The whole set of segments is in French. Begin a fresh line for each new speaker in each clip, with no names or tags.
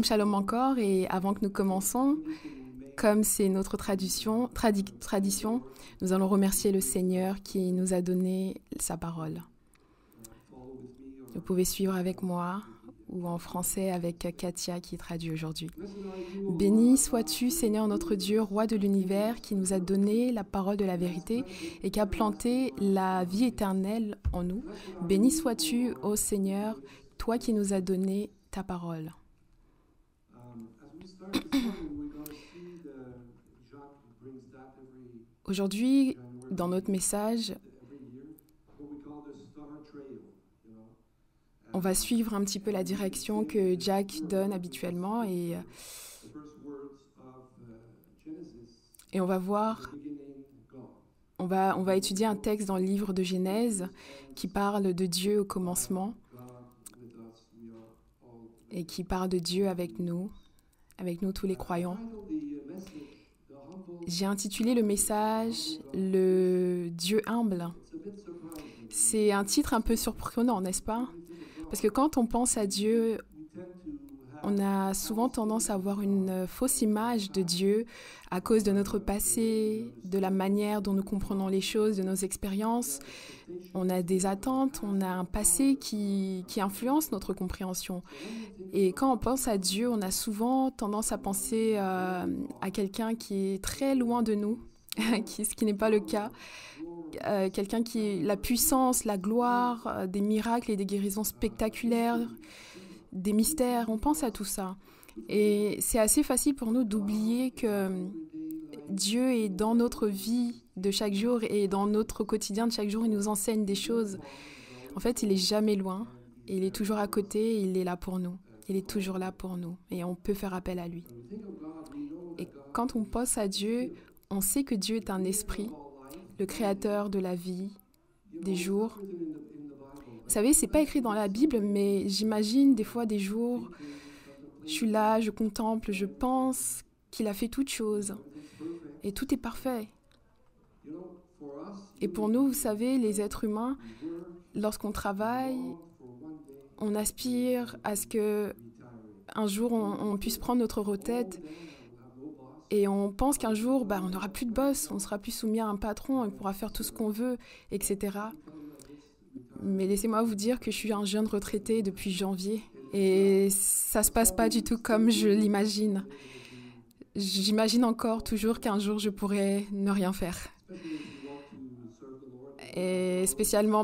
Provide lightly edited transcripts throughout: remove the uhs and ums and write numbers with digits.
Shalom, shalom encore. Et avant que nous commençons, comme c'est notre tradition, nous allons remercier le Seigneur qui nous a donné sa parole. Vous pouvez suivre avec moi ou en français avec Katia qui traduit aujourd'hui. Béni sois-tu, Seigneur notre Dieu, roi de l'univers, qui nous a donné la parole de la vérité et qui a planté la vie éternelle en nous. Béni sois-tu, ô Seigneur, toi qui nous as donné ta parole. Aujourd'hui, dans notre message, on va suivre un petit peu la direction que Jack donne habituellement et on va voir, on va étudier un texte dans le livre de Genèse qui parle de Dieu au commencement et qui parle de Dieu avec nous tous les croyants. J'ai intitulé le message « Le Dieu humble ». C'est un titre un peu surprenant, n'est-ce pas? Parce que quand on pense à Dieu, on a souvent tendance à avoir une fausse image de Dieu à cause de notre passé, de la manière dont nous comprenons les choses, de nos expériences. On a des attentes, on a un passé qui influence notre compréhension. Et quand on pense à Dieu, on a souvent tendance à penser à quelqu'un qui est très loin de nous, ce qui n'est pas le cas. Quelqu'un qui est la puissance, la gloire, des miracles et des guérisons spectaculaires, des mystères, on pense à tout ça. Et c'est assez facile pour nous d'oublier que Dieu est dans notre vie de chaque jour et dans notre quotidien de chaque jour, il nous enseigne des choses. En fait, il n'est jamais loin, il est toujours à côté, il est là pour nous. Il est toujours là pour nous et on peut faire appel à lui. Et quand on pense à Dieu, on sait que Dieu est un esprit, le créateur de la vie, des jours. Vous savez, c'est pas écrit dans la Bible, mais j'imagine des fois des jours, je suis là, je contemple, je pense qu'il a fait toutes choses et tout est parfait. Et pour nous, vous savez, les êtres humains, lorsqu'on travaille, on aspire à ce que un jour on puisse prendre notre retraite et on pense qu'un jour on n'aura plus de boss, on sera plus soumis à un patron, on pourra faire tout ce qu'on veut, etc. Mais laissez-moi vous dire que je suis un jeune retraité depuis janvier et ça se passe pas du tout comme je l'imagine. J'imagine encore toujours qu'un jour je pourrai ne rien faire. Et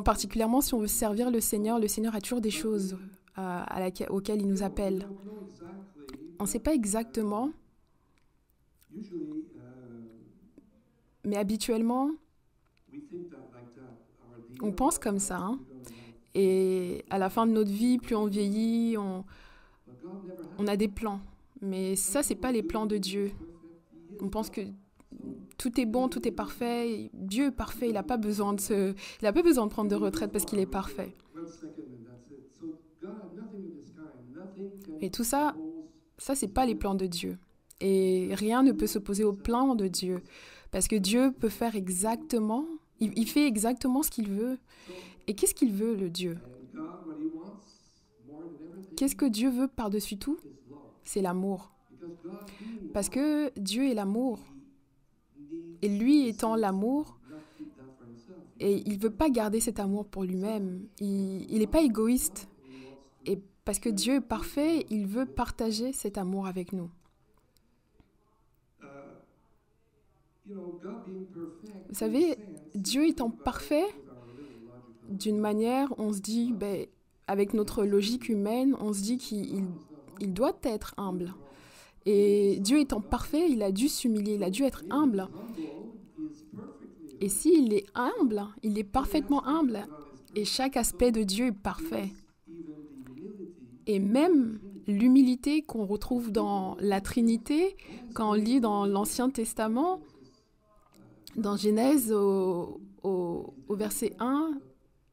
particulièrement si on veut servir le Seigneur a toujours des choses auxquelles il nous appelle. On ne sait pas exactement, mais habituellement, on pense comme ça. Hein? Et à la fin de notre vie, plus on vieillit, on a des plans. Mais ça, ce n'est pas les plans de Dieu. On pense que tout est bon, tout est parfait. Dieu est parfait, il n'a pas besoin de prendre de retraite parce qu'il est parfait. Et tout ça, c'est pas les plans de Dieu. Et rien ne peut s'opposer aux plans de Dieu. Parce que Dieu peut faire exactement, il fait exactement ce qu'il veut. Et qu'est-ce qu'il veut, le Dieu? Qu'est-ce que Dieu veut par-dessus tout? C'est l'amour. Parce que Dieu est l'amour. Et lui étant l'amour, et il ne veut pas garder cet amour pour lui-même. Il n'est pas égoïste. Et parce que Dieu est parfait, il veut partager cet amour avec nous. Vous savez, Dieu étant parfait, d'une manière, on se dit, avec notre logique humaine, on se dit qu'il doit être humble. Et Dieu étant parfait, il a dû s'humilier, il a dû être humble. Et s'il est humble, il est parfaitement humble. Et chaque aspect de Dieu est parfait. Et même l'humilité qu'on retrouve dans la Trinité, quand on lit dans l'Ancien Testament, dans Genèse au verset 1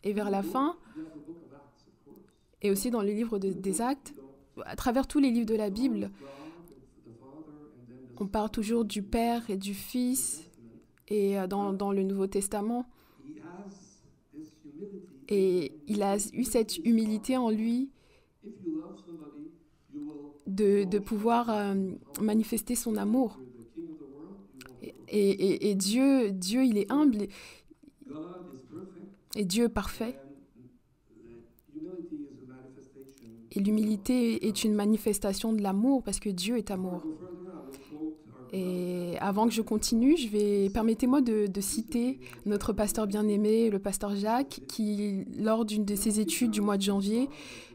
et vers la fin, et aussi dans le livre des Actes, à travers tous les livres de la Bible, on parle toujours du Père et du Fils, et dans le Nouveau Testament. Et il a eu cette humilité en lui de pouvoir manifester son amour. Et Dieu, il est humble et Dieu est parfait. Et l'humilité est une manifestation de l'amour parce que Dieu est amour. Et avant que je continue, permettez-moi de citer notre pasteur bien-aimé, le pasteur Jacques, qui, lors d'une de ses études du mois de janvier,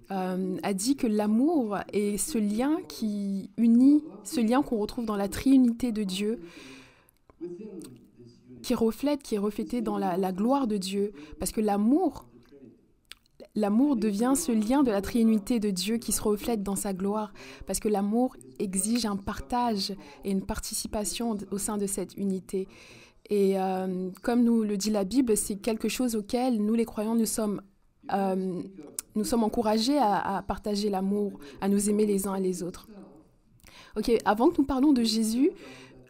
a dit que l'amour est ce lien qui unit, ce lien qu'on retrouve dans la triunité de Dieu, qui est reflété dans la gloire de Dieu. Parce que l'amour devient ce lien de la triunité de Dieu qui se reflète dans sa gloire, parce que l'amour exige un partage et une participation au sein de cette unité. Et comme nous le dit la Bible, c'est quelque chose auquel nous, les croyants, nous sommes encouragés à partager l'amour, à nous aimer les uns et les autres. Ok, avant que nous parlons de Jésus,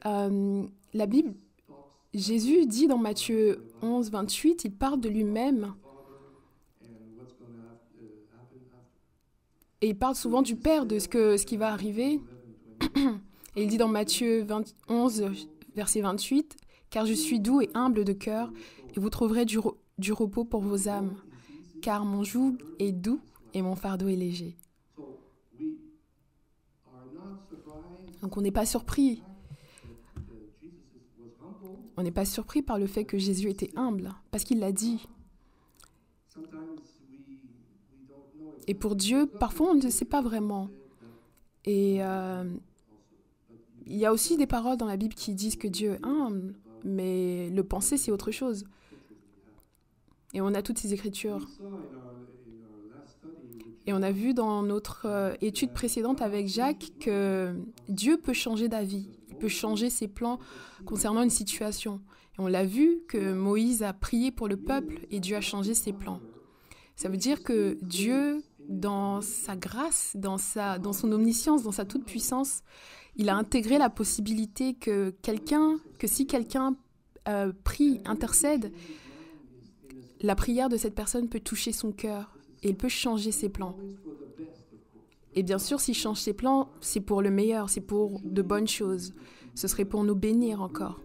la Bible, Jésus dit dans Matthieu 11, 28, il parle de lui-même. Et il parle souvent du Père, de ce qui va arriver. Et il dit dans Matthieu 11, verset 28, « Car je suis doux et humble de cœur, et vous trouverez du repos pour vos âmes. Car mon joug est doux et mon fardeau est léger. » Donc on n'est pas surpris. On n'est pas surpris par le fait que Jésus était humble, parce qu'il l'a dit. Et pour Dieu, parfois on ne le sait pas vraiment. Et il y a aussi des paroles dans la Bible qui disent que Dieu est humble, mais le penser, c'est autre chose. Et on a toutes ces écritures. Et on a vu dans notre étude précédente avec Jacques que Dieu peut changer d'avis. Il peut changer ses plans concernant une situation. Et on l'a vu que Moïse a prié pour le peuple et Dieu a changé ses plans. Ça veut dire que Dieu, dans sa grâce, dans son omniscience, dans sa toute-puissance, il a intégré la possibilité que si quelqu'un prie, intercède, la prière de cette personne peut toucher son cœur et il peut changer ses plans. Et bien sûr, s'il change ses plans, c'est pour le meilleur, c'est pour de bonnes choses. Ce serait pour nous bénir encore.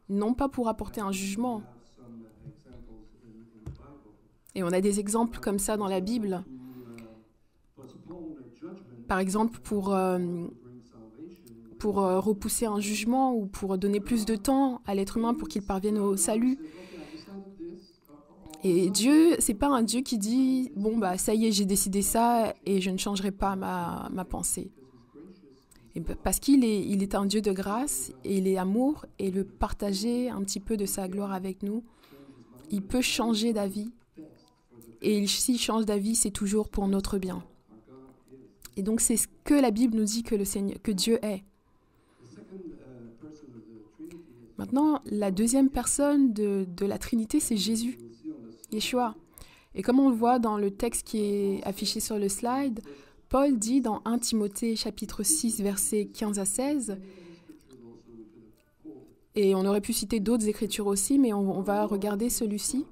Non pas pour apporter un jugement. Et on a des exemples comme ça dans la Bible. Par exemple, pour repousser un jugement ou pour donner plus de temps à l'être humain pour qu'il parvienne au salut. Et Dieu, c'est pas un Dieu qui dit « Bon, bah ça y est, j'ai décidé ça et je ne changerai pas ma pensée. » Parce qu'il est un Dieu de grâce et il est amour et il veut partager un petit peu de sa gloire avec nous. Il peut changer d'avis. Et s'il change d'avis, c'est toujours pour notre bien. Et donc, c'est ce que la Bible nous dit que Dieu est. Maintenant, la deuxième personne de la Trinité, c'est Jésus, Yeshua. Et comme on le voit dans le texte qui est affiché sur le slide, Paul dit dans 1 Timothée chapitre 6, versets 15 à 16, et on aurait pu citer d'autres écritures aussi, mais on va regarder celui-ci,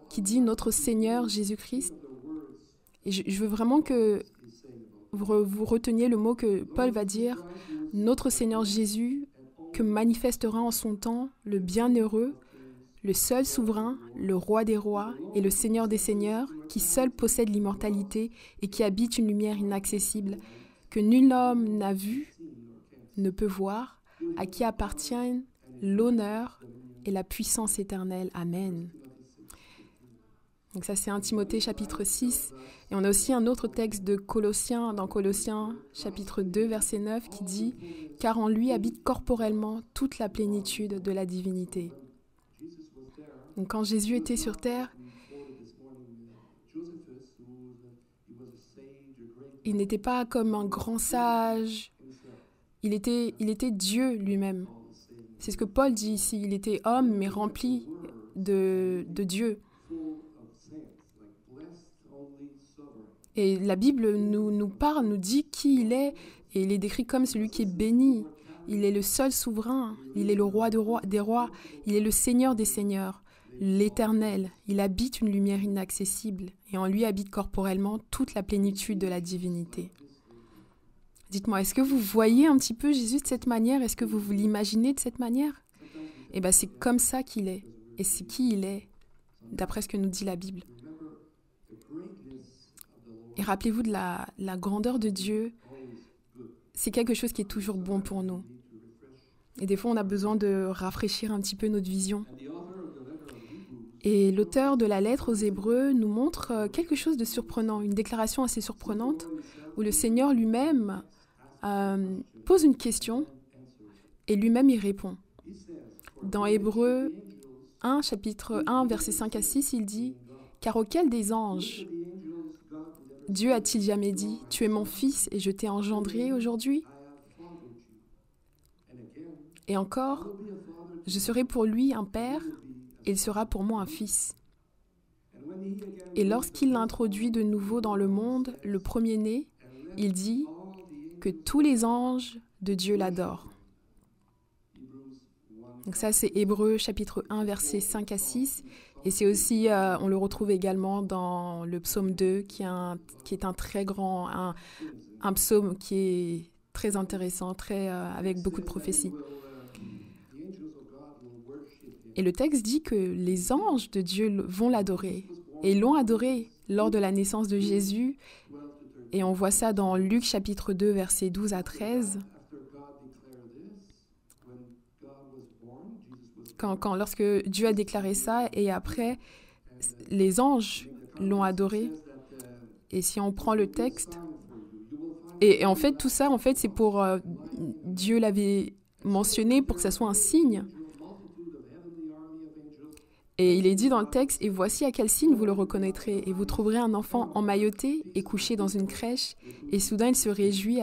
qui dit « Notre Seigneur Jésus-Christ ». Et je veux vraiment que vous reteniez le mot que Paul va dire « Notre Seigneur Jésus, que manifestera en son temps le bienheureux, le seul souverain, le roi des rois et le Seigneur des seigneurs, qui seul possède l'immortalité et qui habite une lumière inaccessible, que nul homme n'a vu, ne peut voir, à qui appartiennent l'honneur et la puissance éternelle. Amen. » Donc ça, c'est 1 Timothée chapitre 6. Et on a aussi un autre texte de Colossiens, dans Colossiens chapitre 2, verset 9, qui dit « Car en lui habite corporellement toute la plénitude de la divinité. » Donc quand Jésus était sur terre, il n'était pas comme un grand sage, il était Dieu lui-même. C'est ce que Paul dit ici, il était homme mais rempli de Dieu. Et la Bible nous parle, nous dit qui il est, et il est décrit comme celui qui est béni. Il est le seul souverain, il est le roi des rois, il est le Seigneur des seigneurs, l'Éternel. Il habite une lumière inaccessible, et en lui habite corporellement toute la plénitude de la divinité. Dites-moi, est-ce que vous voyez un petit peu Jésus de cette manière? Est-ce que vous vous l'imaginez de cette manière? Eh bien, c'est comme ça qu'il est. Et c'est qui il est, d'après ce que nous dit la Bible. Et rappelez-vous de la grandeur de Dieu. C'est quelque chose qui est toujours bon pour nous. Et des fois, on a besoin de rafraîchir un petit peu notre vision. Et l'auteur de la lettre aux Hébreux nous montre quelque chose de surprenant, une déclaration assez surprenante, où le Seigneur lui-même pose une question et lui-même y répond. Dans Hébreux 1, chapitre 1, versets 5 à 6, il dit « Car auquel des anges Dieu a-t-il jamais dit « Tu es mon fils et je t'ai engendré aujourd'hui ?» Et encore, « Je serai pour lui un père et il sera pour moi un fils. » Et lorsqu'il l'introduit de nouveau dans le monde, le premier-né, il dit que tous les anges de Dieu l'adorent. Donc ça, c'est Hébreux chapitre 1, versets 5 à 6. Et c'est aussi, on le retrouve également dans le psaume 2, qui est un très grand, un psaume qui est très intéressant, avec beaucoup de prophéties. Et le texte dit que les anges de Dieu vont l'adorer. Et ils l'ont adoré lors de la naissance de Jésus. Et on voit ça dans Luc chapitre 2, versets 12 à 13. Lorsque Dieu a déclaré ça, et après, les anges l'ont adoré. Et si on prend le texte, et en fait, tout ça, en fait, c'est pour... Dieu l'avait mentionné pour que ça soit un signe. Et il est dit dans le texte, « Et voici à quel signe vous le reconnaîtrez, et vous trouverez un enfant emmailloté et couché dans une crèche. » Et soudain, il se réjouit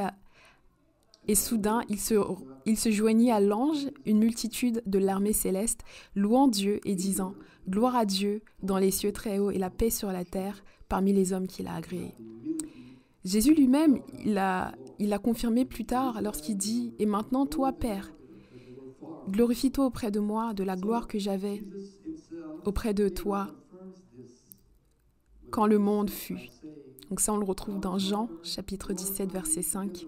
Et soudain, il se joignit à l'ange, une multitude de l'armée céleste, louant Dieu et disant « Gloire à Dieu dans les cieux très hauts et la paix sur la terre parmi les hommes qu'il a agréés. » Jésus lui-même, il a confirmé plus tard lorsqu'il dit « Et maintenant, toi, Père, glorifie-toi auprès de moi de la gloire que j'avais auprès de toi quand le monde fut. » Donc ça, on le retrouve dans Jean, chapitre 17, verset 5.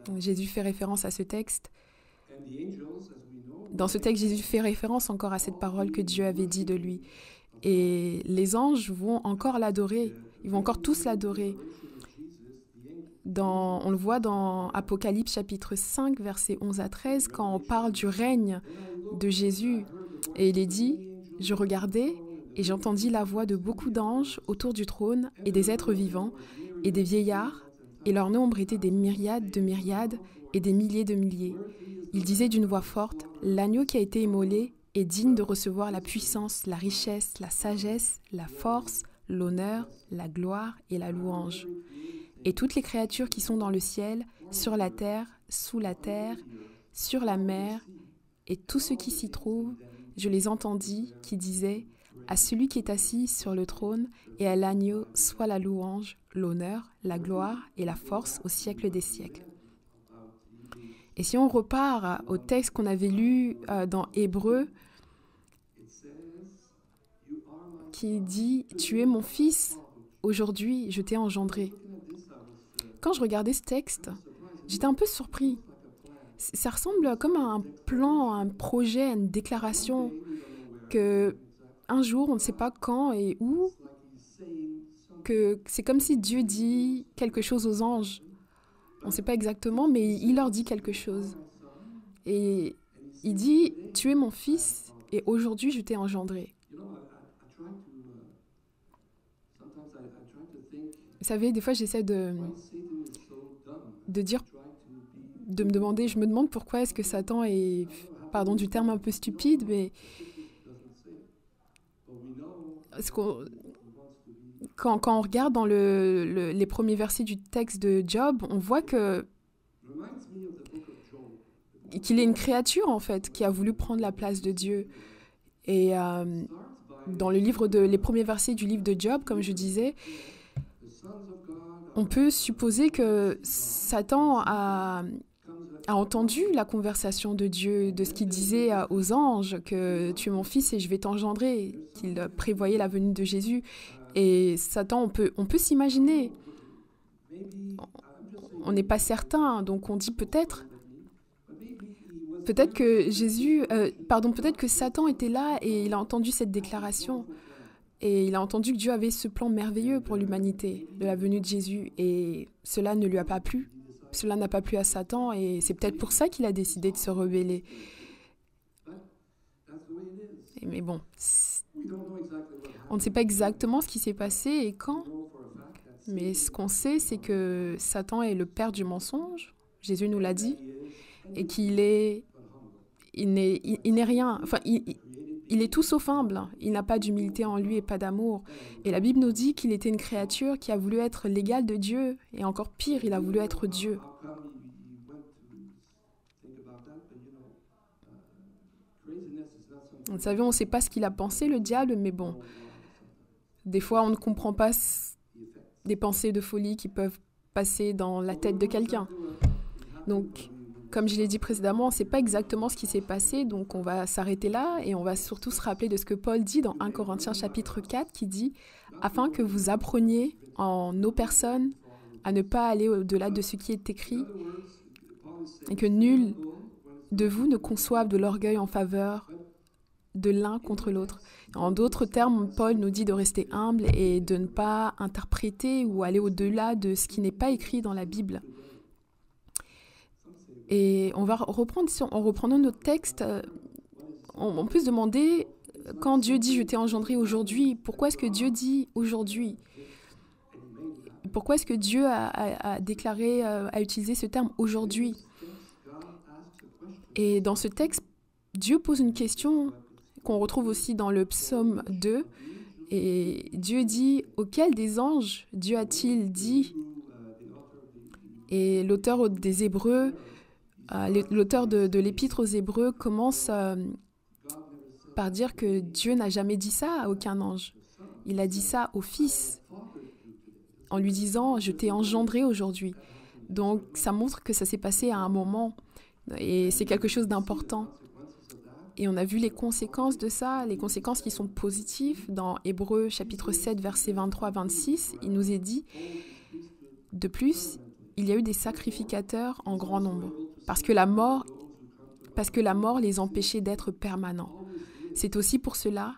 Donc Jésus fait référence à ce texte. Dans ce texte, Jésus fait référence encore à cette parole que Dieu avait dit de lui. Et les anges vont encore l'adorer. Ils vont encore tous l'adorer. On le voit dans Apocalypse chapitre 5, versets 11 à 13, quand on parle du règne de Jésus. Et il est dit, « Je regardais et j'entendis la voix de beaucoup d'anges autour du trône et des êtres vivants et des vieillards, et leur nombre était des myriades de myriades et des milliers de milliers. Ils disaient d'une voix forte, « L'agneau qui a été immolé est digne de recevoir la puissance, la richesse, la sagesse, la force, l'honneur, la gloire et la louange. » Et toutes les créatures qui sont dans le ciel, sur la terre, sous la terre, sur la mer, et tous ceux qui s'y trouvent, je les entendis qui disaient « À celui qui est assis sur le trône et à l'agneau soit la louange, l'honneur, la gloire et la force au siècle des siècles. » Et si on repart au texte qu'on avait lu dans Hébreux, qui dit « Tu es mon fils, aujourd'hui je t'ai engendré ». Quand je regardais ce texte, j'étais un peu surpris. Ça ressemble comme à un plan, à un projet, à une déclaration que un jour, on ne sait pas quand et où, que c'est comme si Dieu dit quelque chose aux anges. On ne sait pas exactement, mais il leur dit quelque chose. Et il dit, « Tu es mon fils et aujourd'hui je t'ai engendré. » Vous savez, des fois j'essaie de dire, de me demander, je me demande pourquoi est-ce que Satan est, pardon du terme un peu stupide, mais quand on regarde dans les premiers versets du texte de Job, on voit qu'il est une créature en fait, qui a voulu prendre la place de Dieu. Et dans les premiers versets du livre de Job, comme je disais, on peut supposer que Satan a a entendu la conversation de Dieu, de ce qu'il disait aux anges, que tu es mon fils et je vais t'engendrer, qu'il prévoyait la venue de Jésus. Et Satan, on peut s'imaginer, on n'est pas certain, donc on dit peut-être que peut-être que Satan était là et il a entendu cette déclaration. Et il a entendu que Dieu avait ce plan merveilleux pour l'humanité, de la venue de Jésus. Et cela ne lui a pas plu. Cela n'a pas plu à Satan et c'est peut-être pour ça qu'il a décidé de se rebeller. Mais bon, on ne sait pas exactement ce qui s'est passé et quand. Mais ce qu'on sait, c'est que Satan est le père du mensonge. Jésus nous l'a dit. Et il n'est rien. Enfin, il est tout sauf humble. Il n'a pas d'humilité en lui et pas d'amour. Et la Bible nous dit qu'il était une créature qui a voulu être l'égale de Dieu. Et encore pire, il a voulu être Dieu. Vous savez, on ne sait pas ce qu'il a pensé, le diable, mais bon. Des fois, on ne comprend pas des pensées de folie qui peuvent passer dans la tête de quelqu'un. Donc, comme je l'ai dit précédemment, on ne sait pas exactement ce qui s'est passé, donc on va s'arrêter là et on va surtout se rappeler de ce que Paul dit dans 1 Corinthiens chapitre 4 qui dit « Afin que vous appreniez en nos personnes à ne pas aller au-delà de ce qui est écrit et que nul de vous ne conçoive de l'orgueil en faveur de l'un contre l'autre. » En d'autres termes, Paul nous dit de rester humble et de ne pas interpréter ou aller au-delà de ce qui n'est pas écrit dans la Bible. Et on va reprendre, en reprenant notre texte, on peut se demander, quand Dieu dit « je t'ai engendré aujourd'hui », pourquoi est-ce que Dieu dit « aujourd'hui » ? Pourquoi est-ce que Dieu a déclaré, a utilisé ce terme « aujourd'hui » ? Et dans ce texte, Dieu pose une question qu'on retrouve aussi dans le psaume 2. Et Dieu dit « Auquel des anges Dieu a-t-il dit ?» Et l'auteur des Hébreux, l'auteur de l'Épître aux Hébreux commence par dire que Dieu n'a jamais dit ça à aucun ange. Il a dit ça au Fils, en lui disant « Je t'ai engendré aujourd'hui ». Donc ça montre que ça s'est passé à un moment et c'est quelque chose d'important. Et on a vu les conséquences de ça, les conséquences qui sont positives. Dans Hébreux chapitre 7, versets 23-26, il nous est dit « De plus, il y a eu des sacrificateurs en grand nombre, parce que la mort les empêchait d'être permanents. C'est aussi pour cela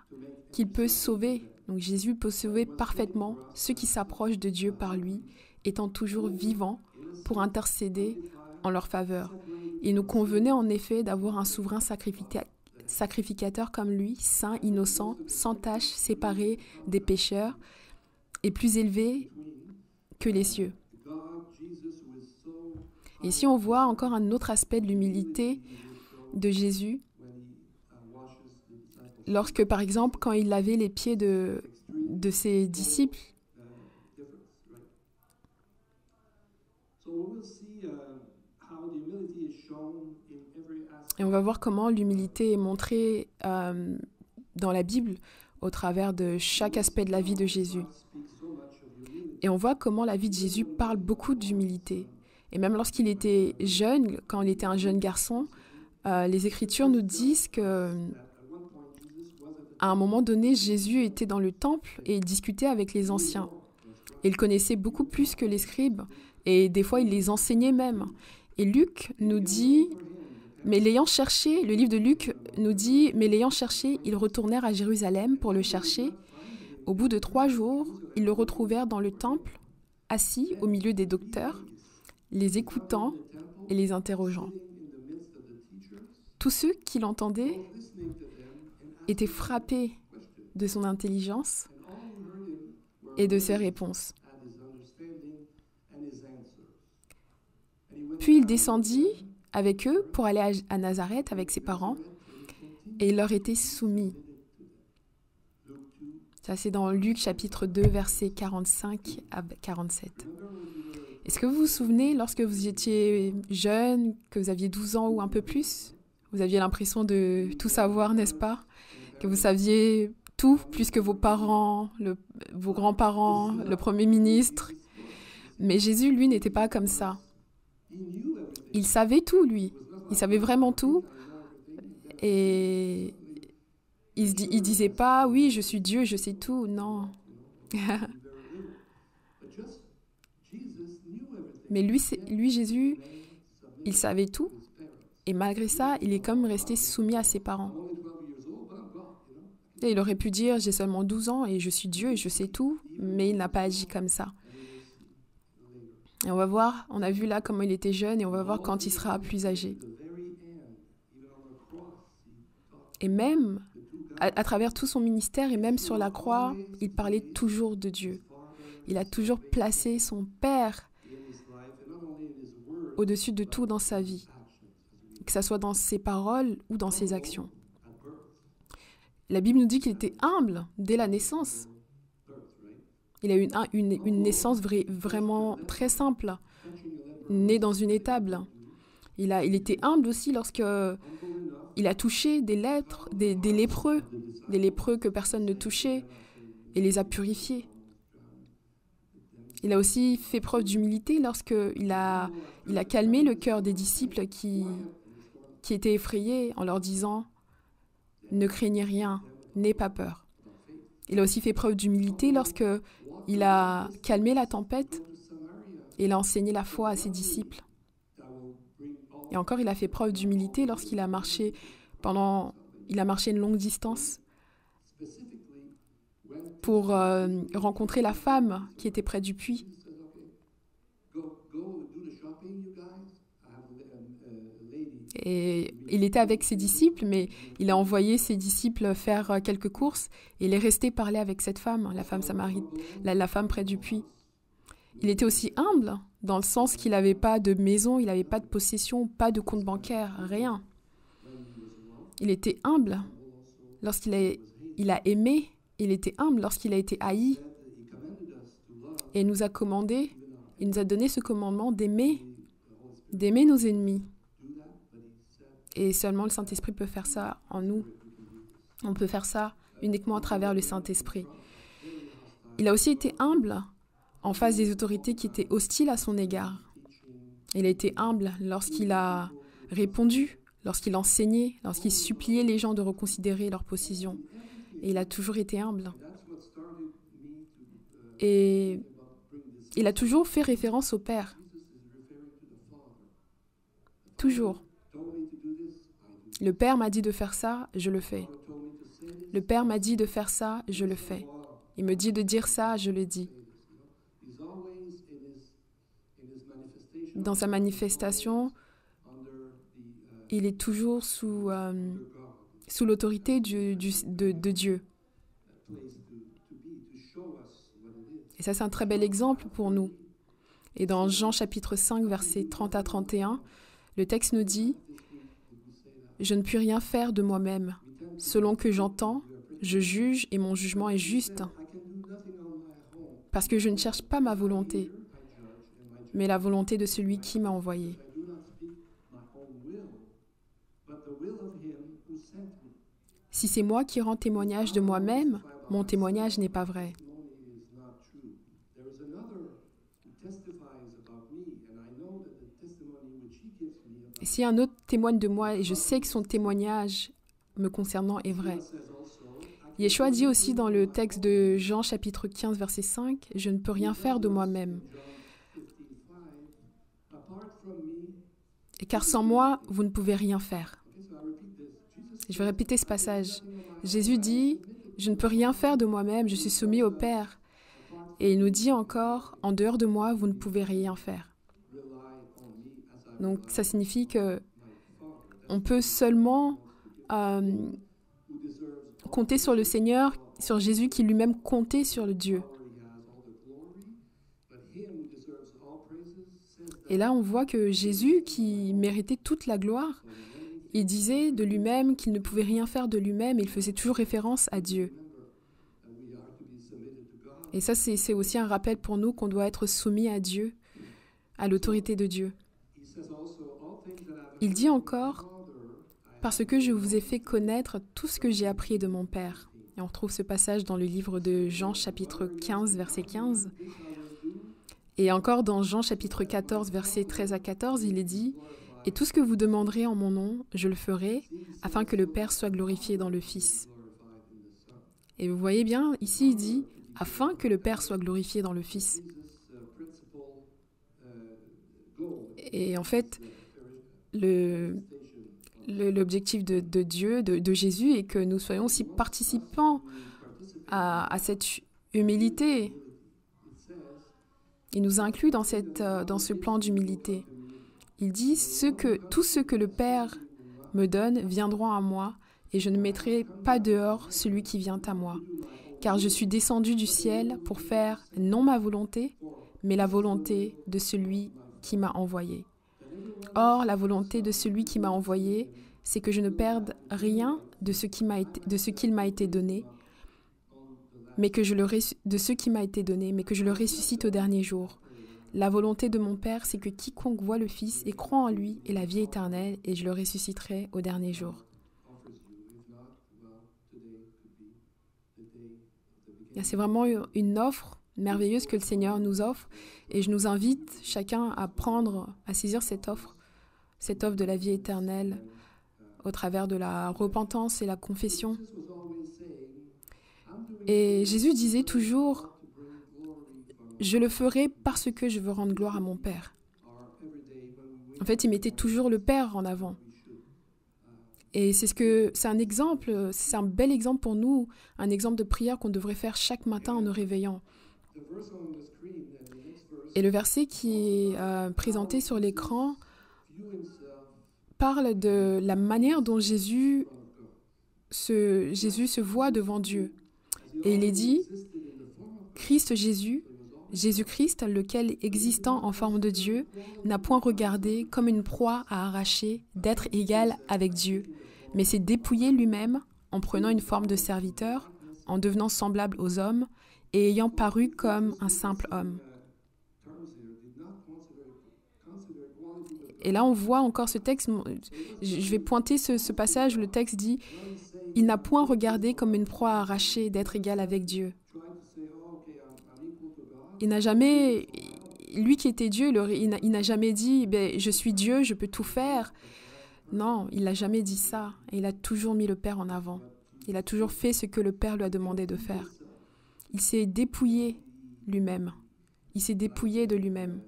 qu'il peut sauver, donc Jésus peut sauver parfaitement ceux qui s'approchent de Dieu par lui, étant toujours vivant pour intercéder en leur faveur. Il nous convenait en effet d'avoir un souverain sacrificateur comme lui, saint, innocent, sans tache, séparé des pécheurs, et plus élevé que les cieux. » Et si on voit encore un autre aspect de l'humilité de Jésus, lorsque, par exemple, quand il lavait les pieds de ses disciples, et on va voir comment l'humilité est montrée dans la Bible au travers de chaque aspect de la vie de Jésus. Et on voit comment la vie de Jésus parle beaucoup d'humilité. Et même lorsqu'il était jeune, quand il était un jeune garçon, les Écritures nous disent que à un moment donné, Jésus était dans le temple et il discutait avec les anciens. Il connaissait beaucoup plus que les scribes et des fois il les enseignait même. Et Luc nous dit, mais l'ayant cherché, le livre de Luc nous dit, mais l'ayant cherché, ils retournèrent à Jérusalem pour le chercher. Au bout de 3 jours, ils le retrouvèrent dans le temple, assis au milieu des docteurs, les écoutant et les interrogeant. Tous ceux qui l'entendaient étaient frappés de son intelligence et de ses réponses. Puis il descendit avec eux pour aller à Nazareth avec ses parents et il leur était soumis. Ça, c'est dans Luc chapitre 2, versets 45 à 47. Est-ce que vous vous souvenez, lorsque vous étiez jeune, que vous aviez 12 ans ou un peu plus, vous aviez l'impression de tout savoir, n'est-ce pas? Que vous saviez tout, plus que vos parents, vos grands-parents, le Premier ministre. Mais Jésus, lui, n'était pas comme ça. il savait tout, lui. Il savait vraiment tout. Et il disait pas, oui, je suis Dieu, je sais tout. Non. Mais lui, Jésus, il savait tout. Et malgré ça, il est comme resté soumis à ses parents. Et il aurait pu dire, j'ai seulement 12 ans et je suis Dieu et je sais tout. Mais il n'a pas agi comme ça. Et on va voir, on a vu là comment il était jeune et on va voir quand il sera plus âgé. Et même, à travers tout son ministère et même sur la croix, il parlait toujours de Dieu. Il a toujours placé son Père au-dessus de tout dans sa vie, que ce soit dans ses paroles ou dans ses actions. La Bible nous dit qu'il était humble dès la naissance. Il a eu une naissance vraiment très simple, né dans une étable. Il était humble aussi lorsque il a touché des lépreux que personne ne touchait, et les a purifiés. Il a aussi fait preuve d'humilité lorsqu'il a calmé le cœur des disciples qui étaient effrayés en leur disant « Ne craignez rien, n'aie pas peur ». Il a aussi fait preuve d'humilité lorsqu'il a calmé la tempête et il a enseigné la foi à ses disciples. Et encore, il a fait preuve d'humilité lorsqu'il a marché une longue distance pour rencontrer la femme qui était près du puits. Et il était avec ses disciples, mais il a envoyé ses disciples faire quelques courses et il est resté parler avec cette femme, la femme samaritaine, la femme près du puits. Il était aussi humble, dans le sens qu'il n'avait pas de maison, il n'avait pas de possession, pas de compte bancaire, rien. Il était humble lorsqu'il a aimé, il était humble lorsqu'il a été haï. Et il nous a donné ce commandement d'aimer nos ennemis. Et seulement le Saint-Esprit peut faire ça en nous. On peut faire ça uniquement à travers le Saint-Esprit. Il a aussi été humble en face des autorités qui étaient hostiles à son égard. Il a été humble lorsqu'il a répondu, lorsqu'il enseignait, lorsqu'il suppliait les gens de reconsidérer leur position. Et il a toujours été humble. Et il a toujours fait référence au Père. Toujours. Le Père m'a dit de faire ça, je le fais. Le Père m'a dit de faire ça, je le fais. Il me dit de dire ça, je le dis. Dans sa manifestation, il est toujours sous l'autorité de Dieu. Et ça, c'est un très bel exemple pour nous. Et dans Jean chapitre 5, versets 30 à 31, le texte nous dit « Je ne puis rien faire de moi-même. Selon que j'entends, je juge et mon jugement est juste. Parce que je ne cherche pas ma volonté, mais la volonté de celui qui m'a envoyé. Si c'est moi qui rends témoignage de moi-même, mon témoignage n'est pas vrai. Et si un autre témoigne de moi et je sais que son témoignage me concernant est vrai. Yeshua dit aussi dans le texte de Jean chapitre 15 verset 5, « Je ne peux rien faire de moi-même. Car sans moi, vous ne pouvez rien faire. » Je vais répéter ce passage. Jésus dit, « Je ne peux rien faire de moi-même, je suis soumis au Père. » Et il nous dit encore, « En dehors de moi, vous ne pouvez rien faire. » Donc ça signifie que on peut seulement compter sur le Seigneur, sur Jésus qui lui-même comptait sur le Dieu. Et là, on voit que Jésus, qui méritait toute la gloire, il disait de lui-même qu'il ne pouvait rien faire de lui-même, et il faisait toujours référence à Dieu. Et ça, c'est aussi un rappel pour nous qu'on doit être soumis à Dieu, à l'autorité de Dieu. Il dit encore, « Parce que je vous ai fait connaître tout ce que j'ai appris de mon Père. » Et on retrouve ce passage dans le livre de Jean, chapitre 15, verset 15. Et encore dans Jean chapitre 14, versets 13 à 14, il est dit « Et tout ce que vous demanderez en mon nom, je le ferai, afin que le Père soit glorifié dans le Fils. » Et vous voyez bien, ici il dit « Afin que le Père soit glorifié dans le Fils. » Et en fait, l'objectif de Dieu, de Jésus, est que nous soyons aussi participants à cette humilité. Il nous inclut dans ce plan d'humilité. Il dit « Tout ce que le Père me donne viendront à moi, et je ne mettrai pas dehors celui qui vient à moi. Car je suis descendu du ciel pour faire non ma volonté, mais la volonté de celui qui m'a envoyé. Or, la volonté de celui qui m'a envoyé, c'est que je ne perde rien de ce qu'il m'a été donné, de ce qui m'a été donné, mais que je le ressuscite au dernier jour. La volonté de mon Père, c'est que quiconque voit le Fils et croit en lui ait la vie éternelle, et je le ressusciterai au dernier jour. » C'est vraiment une offre merveilleuse que le Seigneur nous offre, et je nous invite chacun à saisir cette offre de la vie éternelle au travers de la repentance et la confession. Et Jésus disait toujours « Je le ferai parce que je veux rendre gloire à mon Père. » En fait, il mettait toujours le Père en avant. Et c'est un exemple, c'est un bel exemple pour nous, un exemple de prière qu'on devrait faire chaque matin en nous réveillant. Et le verset qui est présenté sur l'écran parle de la manière dont Jésus se voit devant Dieu. Et il est dit, Christ Jésus-Christ, lequel existant en forme de Dieu, n'a point regardé comme une proie à arracher d'être égal avec Dieu, mais s'est dépouillé lui-même en prenant une forme de serviteur, en devenant semblable aux hommes et ayant paru comme un simple homme. Et là, on voit encore ce texte, je vais pointer ce passage où le texte dit « Il n'a point regardé comme une proie à arracher d'être égal avec Dieu. » Il n'a jamais, lui qui était Dieu, il n'a jamais dit « Je suis Dieu, je peux tout faire ». Non, il n'a jamais dit ça. Et il a toujours mis le Père en avant. Il a toujours fait ce que le Père lui a demandé de faire. Il s'est dépouillé lui-même. Il s'est dépouillé de lui-même.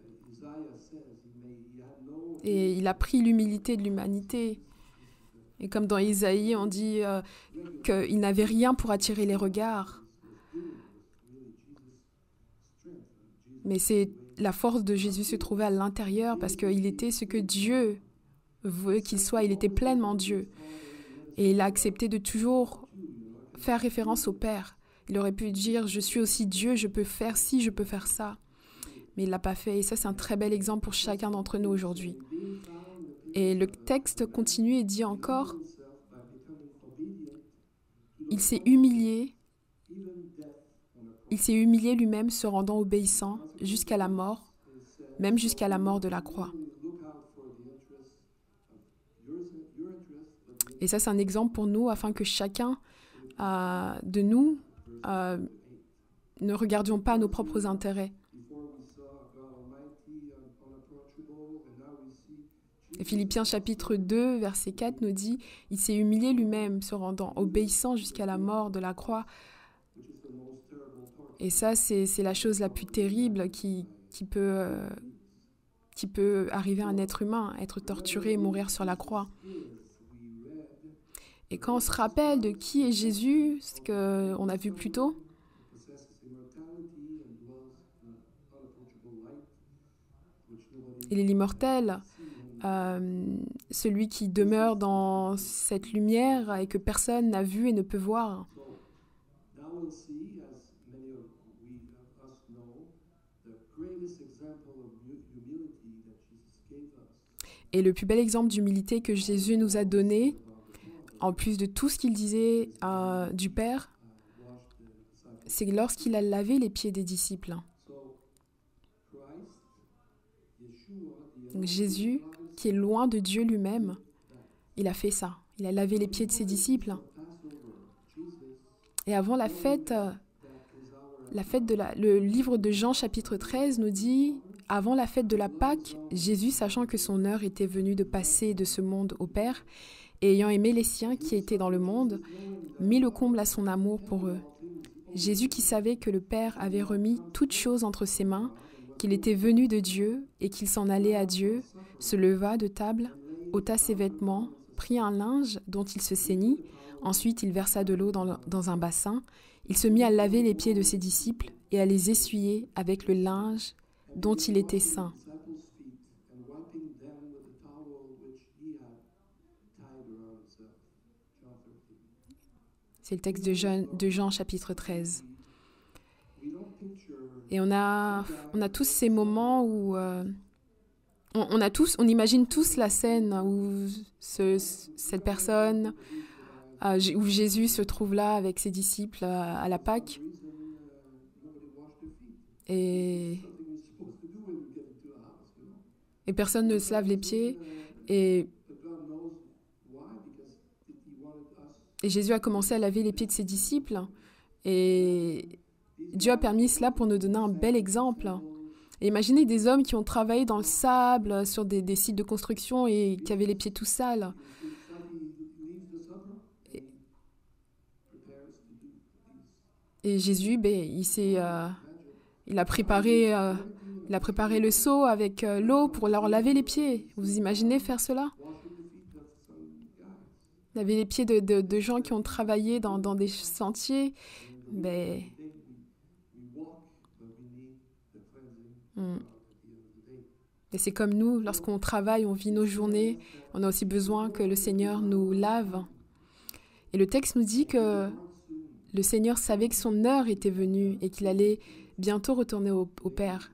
Et il a pris l'humilité de l'humanité. Et comme dans Isaïe, on dit qu'il n'avait rien pour attirer les regards. Mais la force de Jésus se trouvait à l'intérieur parce qu'il était ce que Dieu veut qu'il soit. Il était pleinement Dieu. Et il a accepté de toujours faire référence au Père. Il aurait pu dire « Je suis aussi Dieu, je peux faire ci, je peux faire ça. » Mais il ne l'a pas fait. Et ça, c'est un très bel exemple pour chacun d'entre nous aujourd'hui. Et le texte continue et dit encore « Il s'est humilié lui-même, se rendant obéissant jusqu'à la mort, même jusqu'à la mort de la croix. » Et ça, c'est un exemple pour nous, afin que chacun de nous ne regardions pas nos propres intérêts. Et Philippiens chapitre 2, verset 4 nous dit « Il s'est humilié lui-même, se rendant obéissant jusqu'à la mort de la croix. » Et ça, c'est la chose la plus terrible qui peut arriver à un être humain, être torturé et mourir sur la croix. Et quand on se rappelle de qui est Jésus, ce qu'on a vu plus tôt, il est l'immortel, celui qui demeure dans cette lumière et que personne n'a vu et ne peut voir. Et le plus bel exemple d'humilité que Jésus nous a donné, en plus de tout ce qu'il disait du Père, c'est lorsqu'il a lavé les pieds des disciples. Donc Jésus, qui est loin de Dieu lui-même, il a fait ça. Il a lavé les pieds de ses disciples. Et avant la fête Le livre de Jean chapitre 13 nous dit, avant la fête de la Pâque, Jésus, sachant que son heure était venue de passer de ce monde au Père, et ayant aimé les siens qui étaient dans le monde, mit le comble à son amour pour eux. Jésus, qui savait que le Père avait remis toutes choses entre ses mains, qu'il était venu de Dieu et qu'il s'en allait à Dieu, se leva de table, ôta ses vêtements, prit un linge dont il se ceignit, ensuite il versa de l'eau dans un bassin, il se mit à laver les pieds de ses disciples et à les essuyer avec le linge dont il était saint. C'est le texte de Jean chapitre 13. Et on a tous ces moments où on imagine tous la scène où cette personne, où Jésus se trouve là avec ses disciples à la Pâque. Et personne ne se lave les pieds. Et Jésus a commencé à laver les pieds de ses disciples. Et Dieu a permis cela pour nous donner un bel exemple. Et imaginez des hommes qui ont travaillé dans le sable, sur des sites de construction et qui avaient les pieds tout sales. Et Jésus, il a préparé le seau avec l'eau pour leur laver les pieds. Vous imaginez faire cela? Laver les pieds de gens qui ont travaillé dans des sentiers. Et c'est comme nous, lorsqu'on travaille, on vit nos journées, on a aussi besoin que le Seigneur nous lave. Et le texte nous dit que le Seigneur savait que son heure était venue et qu'il allait bientôt retourner au Père.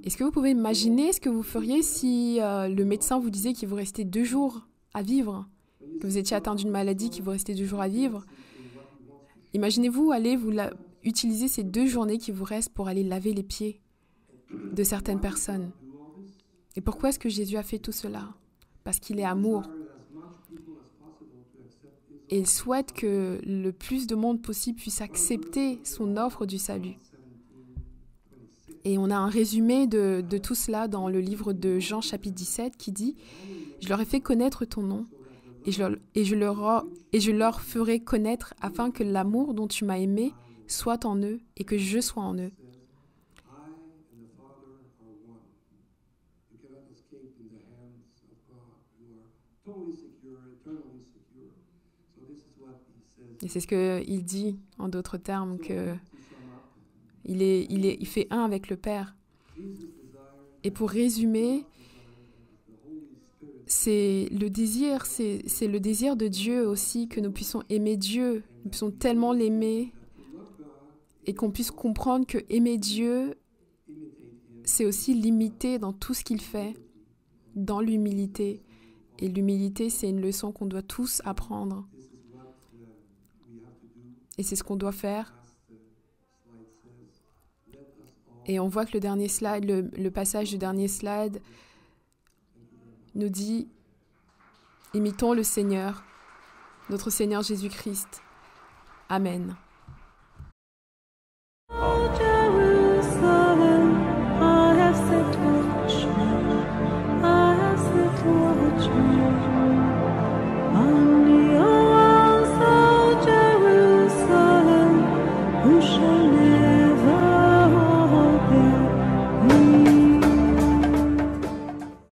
Est-ce que vous pouvez imaginer ce que vous feriez si le médecin vous disait qu'il vous restait 2 jours à vivre, que vous étiez atteint d'une maladie, qu'il vous restait 2 jours à vivre? Imaginez-vous aller utiliser ces 2 journées qui vous restent pour aller laver les pieds de certaines personnes. Et pourquoi est-ce que Jésus a fait tout cela? Parce qu'il est amour. Et il souhaite que le plus de monde possible puisse accepter son offre du salut. Et on a un résumé de tout cela dans le livre de Jean chapitre 17 qui dit « Je leur ai fait connaître ton nom et je leur ferai connaître afin que l'amour dont tu m'as aimé soit en eux et que je sois en eux. » Et c'est ce qu'il dit, en d'autres termes, qu'il fait un avec le Père. Et pour résumer, c'est le désir de Dieu aussi, que nous puissions aimer Dieu, nous puissions tellement l'aimer, et qu'on puisse comprendre que aimer Dieu, c'est aussi l'imiter dans tout ce qu'il fait, dans l'humilité. Et l'humilité, c'est une leçon qu'on doit tous apprendre. Et c'est ce qu'on doit faire. Et on voit que le dernier slide, le passage du dernier slide nous dit « Imitons le Seigneur, notre Seigneur Jésus-Christ. Amen. »